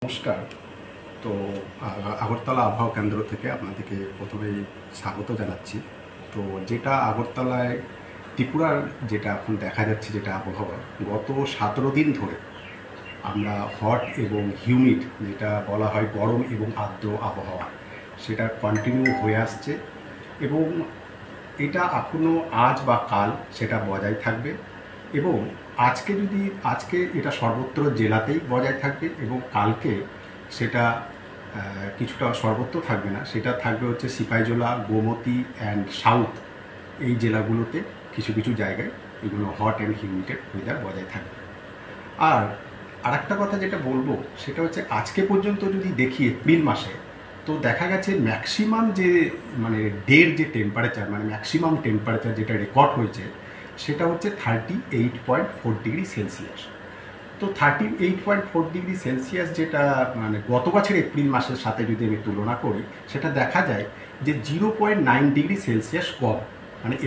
নমস্কার। তো আগরতলা আবহাওয়া কেন্দ্র থেকে আপনাদেরকে প্রথমেই স্বাগত জানাচ্ছি। তো যেটা আগরতলায় ত্রিপুরার যেটা এখন দেখা যাচ্ছে যেটা আবহাওয়া, গত 17 দিন ধরে আমরা হট এবং হিউমিড যেটা বলা হয় গরম এবং আর্দ্র আবহাওয়া, সেটা কন্টিনিউ হয়ে আসছে এবং এটা এখনও আজ বা কাল সেটা বজায় থাকবে এবং আজকে এটা সর্বত্র জেলাতেই বজায় থাকবে এবং কালকে সেটা কিছুটা সর্বত্র থাকবে না, সেটা থাকবে হচ্ছে সিপাহীজলা, গোমতী অ্যান্ড সাউথ, এই জেলাগুলোতে কিছু কিছু জায়গায় এগুলো হট অ্যান্ড হিউমিডেড ওয়েদার বজায় থাকবে। আর আরেকটা কথা যেটা বলবো সেটা হচ্ছে আজকে পর্যন্ত যদি দেখি এপ্রিল মাসে, তো দেখা গেছে ম্যাক্সিমাম যে ডের যে টেম্পারেচার ম্যাক্সিমাম টেম্পারেচার যেটা রেকর্ড হয়েছে সেটা হচ্ছে 38.4 ডিগ্রি সেলসিয়াস। তো 38.4 ডিগ্রি সেলসিয়াস যেটা গত বছর এপ্রিল মাসের সাথে যদি আমি তুলনা করি, সেটা দেখা যায় যে 0.9 ডিগ্রি সেলসিয়াস কম।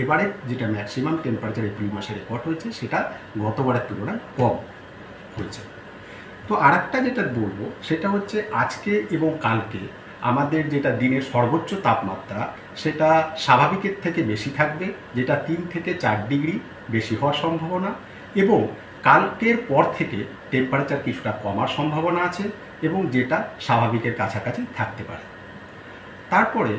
এবারে যেটা ম্যাক্সিমাম টেম্পারেচার এপ্রিল মাসে রেকর্ড হয়েছে সেটা গতবারের তুলনায় কম হয়েছে। তো আরেকটা যেটা বলবো সেটা হচ্ছে আজকে এবং কালকে আমাদের যেটা দিনের সর্বোচ্চ তাপমাত্রা সেটা স্বাভাবিকের থেকে বেশি থাকবে, যেটা 3 থেকে 4 ডিগ্রি বেশি হওয়ার সম্ভাবনা, এবং কালকের পর থেকে টেম্পারেচার কিছুটা কমার সম্ভাবনা আছে এবং যেটা স্বাভাবিকের কাছাকাছি থাকতে পারে। তারপরে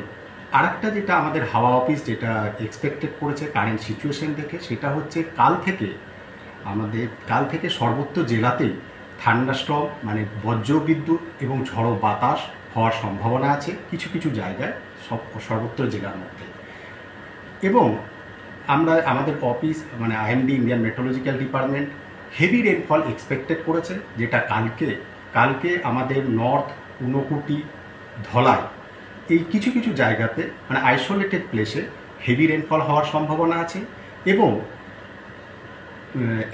আরেকটা যেটা আমাদের হাওয়া অফিস যেটা এক্সপেক্টেড করেছে কারেন্ট সিচুয়েশন দেখে, সেটা হচ্ছে কাল থেকে সর্বত্র জেলাতেই থান্ডারস্টর্ম বজ্রবিদ্যুৎ এবং ঝড়ো বাতাস হওয়ার সম্ভাবনা আছে কিছু কিছু জায়গায় সর্বত্র জেলার মধ্যে। এবং আমাদের office IMD Indian meteorological department heavy rainfall expected করেছে, যেটা কালকে আমাদের নর্থ, ঊনকোটি, ধলাই এই কিছু কিছু জায়গাতে আইসোলেটেড প্লেসে হেভি রেনফল হওয়ার সম্ভাবনা আছে। এবং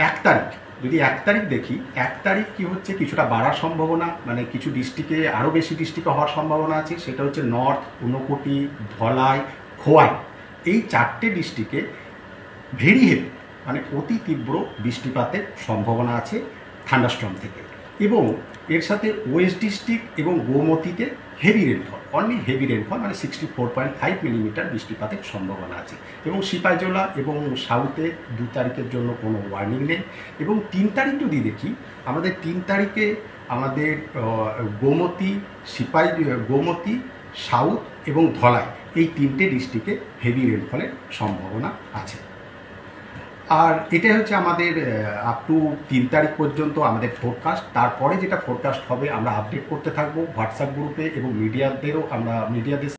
1 তারিখ যদি 1 তারিখ দেখি, 1 তারিখ কি হচ্ছে কিছুটা বাড়ার সম্ভাবনা, কিছু ডিস্ট্রিক্টে আরও বেশি ডিস্ট্রিক্টে হওয়ার সম্ভাবনা আছে। সেটা হচ্ছে নর্থ, ঊনকোটি, ধলাই, খোয়াই, এই 4টে ডিস্ট্রিক্টে ভেরি হেভি অতি তীব্র বৃষ্টিপাতের সম্ভাবনা আছে থান্ডারস্টর্ম থেকে। এবং এর সাথে ওয়েস্ট ডিস্ট্রিক্ট এবং গোমতীতে হেভি রেনফল 64.5 মিলিমিটার বৃষ্টিপাতের সম্ভাবনা আছে। এবং সিপাহীজলা এবং সাউথে 2 তারিখের জন্য কোনো ওয়ার্নিং নেই। এবং 3 তারিখ যদি দেখি, আমাদের 3 তারিখে আমাদের গোমতী, সাউথ এবং ধলাই এই 3টে ডিস্ট্রিক্টে হেভি রেনফলের সম্ভাবনা আছে। আর এটাই হচ্ছে আমাদের আপ টু 3 তারিখ পর্যন্ত আমাদের ফোরকাস্ট। তারপরে যেটা ফোরকাস্ট হবে আমরা আপডেট করতে থাকবো হোয়াটসঅ্যাপ গ্রুপে এবং মিডিয়াদেরও মিডিয়াদের